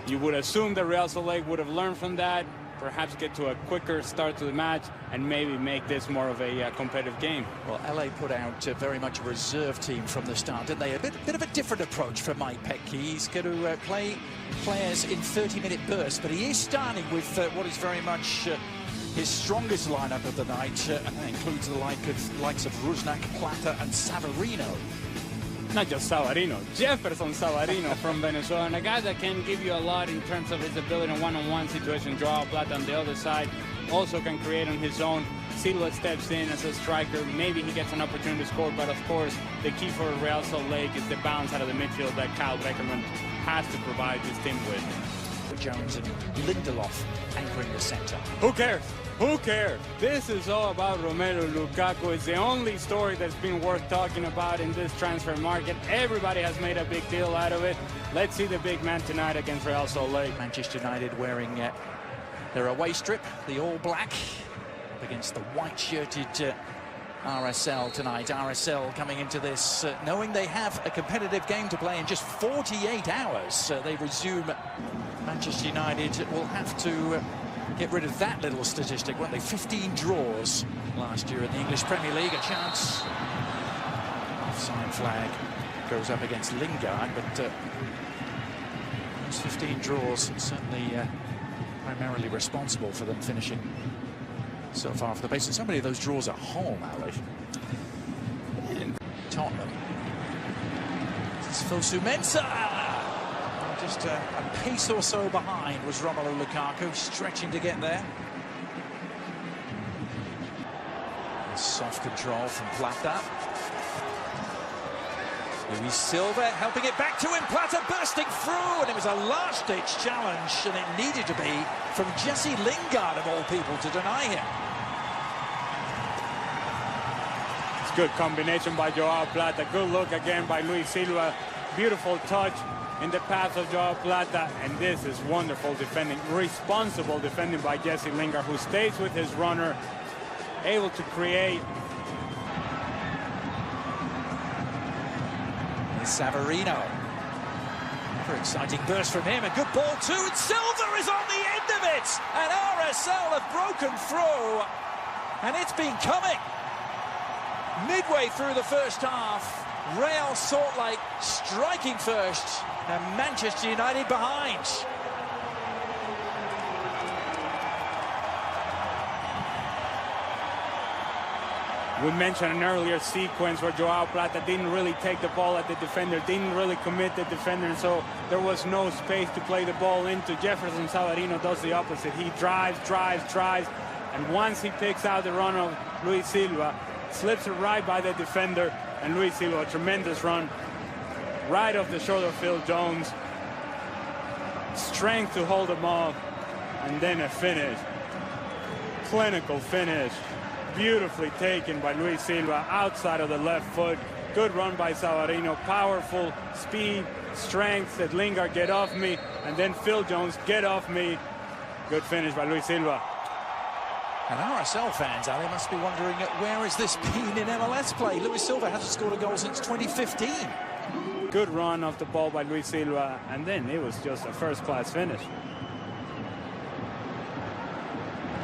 You would assume that Real Salt Lake would have learned from that, perhaps get to a quicker start to the match, and maybe make this more of a competitive game. Well, LA put out very much a reserve team from the start, didn't they? A bit of a different approach for Mike Petke. He's going to play players in 30-minute bursts, but he is starting with what is very much his strongest lineup of the night, and that includes the likes of Rusnak, Plata, and Savarino. Not just Savarino, Jefferson Savarino from Venezuela, and a guy that can give you a lot in terms of his ability in one-on-one situation. Joao Plata on the other side also can create on his own. Silva steps in as a striker. Maybe he gets an opportunity to score, but of course, the key for Real Salt Lake is the bounce out of the midfield that Kyle Beckerman has to provide this team with. Jones and Lindelof anchoring the center. Who cares? Who cares? This is all about Romelu Lukaku. It's the only story that's been worth talking about in this transfer market. Everybody has made a big deal out of it. Let's see the big man tonight against Real Salt Lake. Manchester United wearing their away strip, the all-black, against the white-shirted RSL tonight. RSL coming into this knowing they have a competitive game to play in just 48 hours. They resume. Manchester United will have to get rid of that little statistic, weren't they? 15 draws last year in the English Premier League. A chance. Offside flag goes up against Lingard, but those 15 draws certainly primarily responsible for them finishing so far for the base. And so many of those draws at home, Ali. In Tottenham. It's Fosu Mensah. Just a pace or so behind was Romelu Lukaku, stretching to get there. Soft control from Plata. Luis Silva helping it back to him. Plata bursting through, and it was a last-ditch challenge, and it needed to be from Jesse Lingard, of all people, to deny him. It's good combination by Joao Plata. Good look again by Luis Silva. Beautiful touch in the path of Joao Plata, and this is wonderful defending, responsible defending by Jesse Lingard, who stays with his runner, able to create. Savarino. Very exciting burst from him. A good ball too, and Silva is on the end of it! And RSL have broken through, and it's been coming. Midway through the first half, Real Salt Lake striking first, and Manchester United behind. We mentioned an earlier sequence where Joao Plata didn't really take the ball at the defender, didn't really commit the defender, and so there was no space to play the ball into. Jefferson Savarino does the opposite. He drives, and once he picks out the run of Luis Silva, slips it right by the defender, and Luis Silva, a tremendous run, right off the shoulder of Phil Jones. Strength to hold him off, and then a finish. Clinical finish. Beautifully taken by Luis Silva, outside of the left foot. Good run by Savarino. Powerful speed, strength, said Lingard, get off me, and then Phil Jones, get off me. Good finish by Luis Silva. And RSL fans, Ali, must be wondering, where has this been in MLS play? Luis Silva hasn't scored a goal since 2015. Good run off the ball by Luis Silva, and then it was just a first-class finish.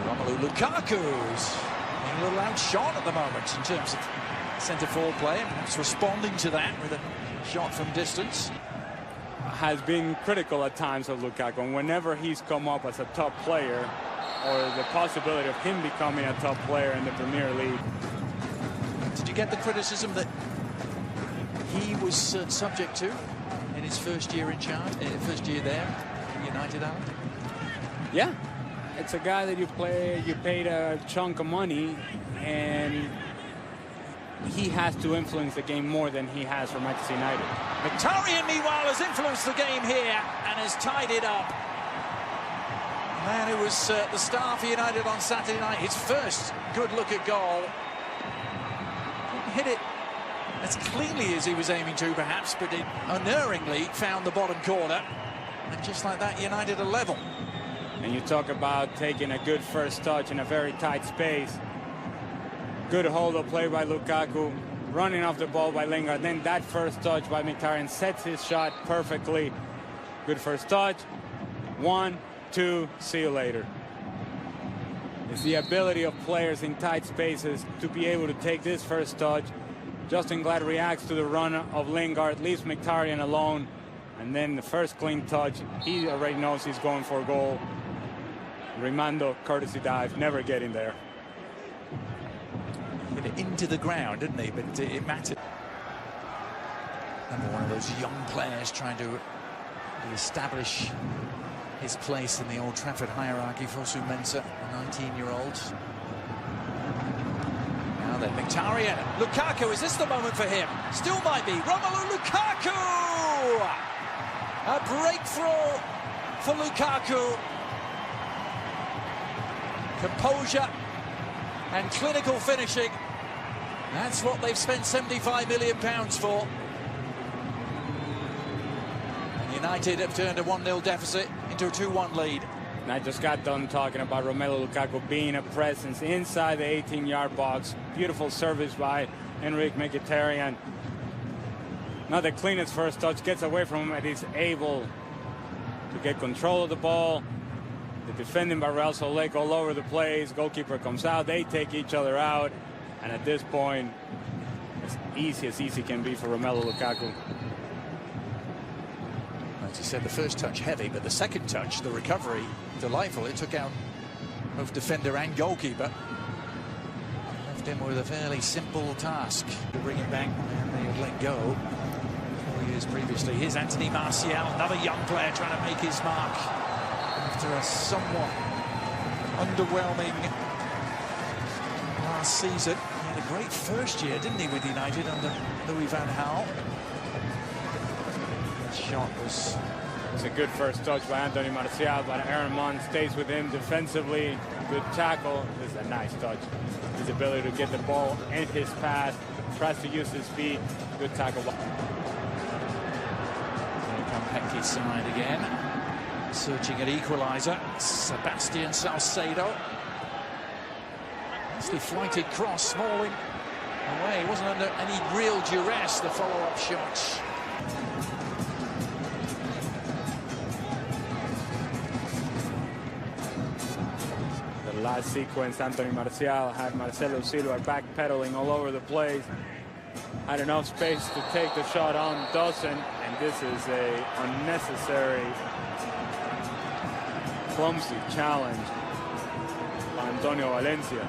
Romelu Lukaku's being a little outshot at the moment in terms of centre-forward play, and perhaps responding to that with a shot from distance. Has been critical at times of Lukaku, and whenever he's come up as a top player, or the possibility of him becoming a top player in the Premier League. Did you get the criticism that he was subject to in his first year in charge, first year there at United, Alan? Yeah, it's a guy that you paid a chunk of money, and he has to influence the game more than he has for Manchester United. Mkhitaryan, meanwhile, has influenced the game here and has tied it up. The man who was the star for United on Saturday night, his first good look at goal. Didn't hit it as cleanly as he was aiming to, perhaps, but it unerringly found the bottom corner. And just like that, United are level. And you talk about taking a good first touch in a very tight space. Good hold-up play by Lukaku, running off the ball by Lingard. Then that first touch by Mkhitaryan sets his shot perfectly. Good first touch, 1, 2, see you later. It's the ability of players in tight spaces to be able to take this first touch. Justin Glad reacts to the run of Lingard, leaves Mkhitaryan alone, and then the first clean touch, he already knows he's going for a goal. Rimando, courtesy dive, never getting there. Hit it into the ground, didn't he? But it mattered. Number one of those young players trying to establish his place in the Old Trafford hierarchy for Mensah, a 19-year-old. Now then, Mkhitaryan, Lukaku, is this the moment for him? Still might be. Romelu Lukaku! A breakthrough for Lukaku. Composure and clinical finishing. That's what they've spent £75 million for. And United have turned a 1-0 deficit into a 2-1 lead. And I just got done talking about Romelu Lukaku being a presence inside the 18-yard box. Beautiful service by Henrik Mkhitaryan. Not the cleanest first touch, gets away from him and he's able to get control of the ball. The defending by Real Solek all over the place. Goalkeeper comes out, they take each other out. And at this point, as easy can be for Romelu Lukaku. As you said, the first touch heavy, but the second touch, the recovery, delightful. It took out both defender and goalkeeper. Left him with a fairly simple task to bring him back, and they had let go 4 years previously. Here's Anthony Martial, another young player trying to make his mark after a somewhat underwhelming last season. He had a great first year, didn't he, with United under Louis van Gaal? Shot was... It's a good first touch by Anthony Martial, but Aaron Mon stays with him defensively. Good tackle. This is a nice touch. His ability to get the ball in his path, tries to use his speed. Good tackle. Here come Henke's side again. Searching at equaliser. Sebastian Salcedo. Nicely flighted cross. Smalling away. Wasn't under any real duress, the follow-up shots. Last sequence, Anthony Martial had Marcelo Silva backpedaling all over the place. Had enough space to take the shot on, doesn't, and this is a unnecessary, clumsy challenge by Antonio Valencia.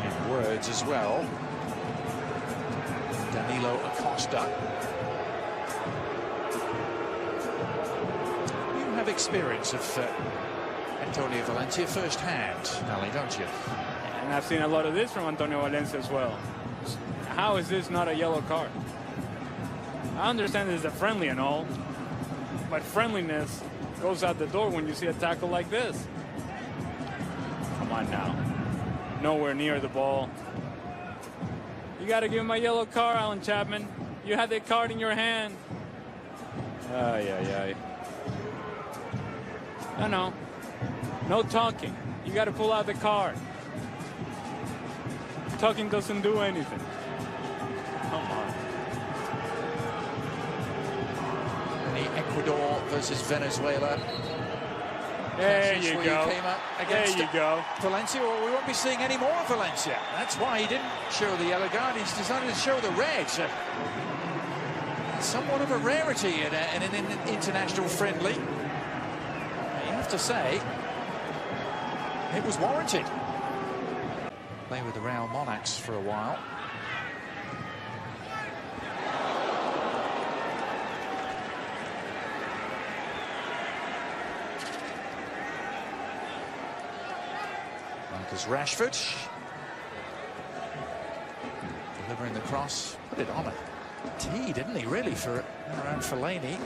In words as well, Danilo Acosta. Have experience of Antonio Valencia firsthand, Ali, don't you? And I've seen a lot of this from Antonio Valencia as well. How is this not a yellow card? I understand this is a friendly and all, but friendliness goes out the door when you see a tackle like this. Come on now. Nowhere near the ball. You got to give him a yellow card, Alan Chapman. You had the card in your hand. Ay. No. No talking. You got to pull out the card. Talking doesn't do anything. Come on. The Ecuador versus Venezuela. There you go. Came up against there you go. Valencia. Well, we won't be seeing any more of Valencia. That's why he didn't show the yellow card. He's decided to show the red. Somewhat of a rarity in an international friendly. To say it was warranted. Play with the Real Monarchs for a while. Marcus Rashford delivering the cross, put it on a tee, didn't he, really, for around Fellaini.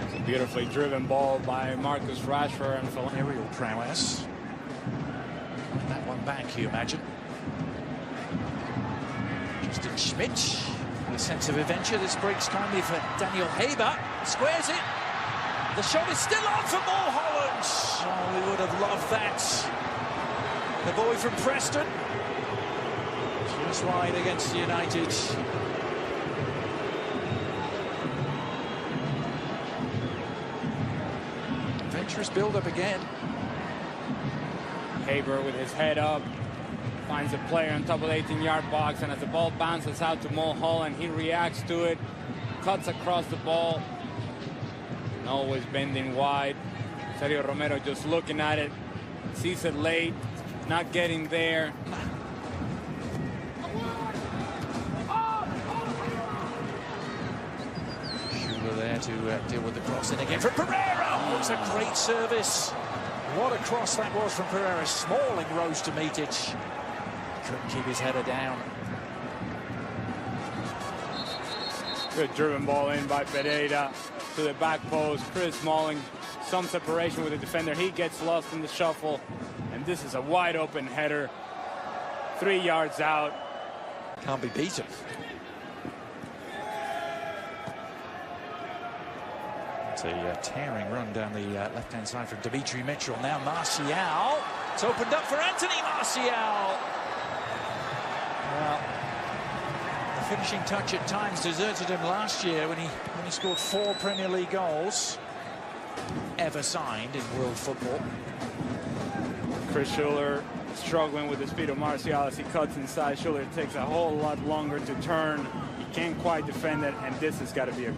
It's a beautifully driven ball by Marcus Rashford and Fellaini. Aerial prowess. That one back, you imagine. Justin Schmidt, with a sense of adventure. This breaks kindly for Daniel Haber. Squares it. The shot is still on for Mulholland. Oh, we would have loved that. The boy from Preston. Just wide against United. Adventurous build-up again. Haber with his head up finds a player on top of the 18-yard box, and as the ball bounces out to Mulholland, he reacts to it, cuts across the ball, and always bending wide. Sergio Romero just looking at it, sees it late, not getting there. Schuler there to deal with the cross in again from Pereira. Oh, it's a great service. What a cross that was from Pereira. Smalling rose to meet it. Couldn't keep his header down. Good driven ball in by Pereira to the back post. Chris Smalling, some separation with the defender. He gets lost in the shuffle, and this is a wide open header. 3 yards out. Can't be beaten. It's a tearing run down the left-hand side from Dimitri Mitchell. Now Martial. It's opened up for Anthony Martial. Well, the finishing touch at times deserted him last year when he scored 4 Premier League goals ever signed in world football. Chris Schuler struggling with the speed of Martial as he cuts inside. Schuler takes a whole lot longer to turn. He can't quite defend it, and this has got to be a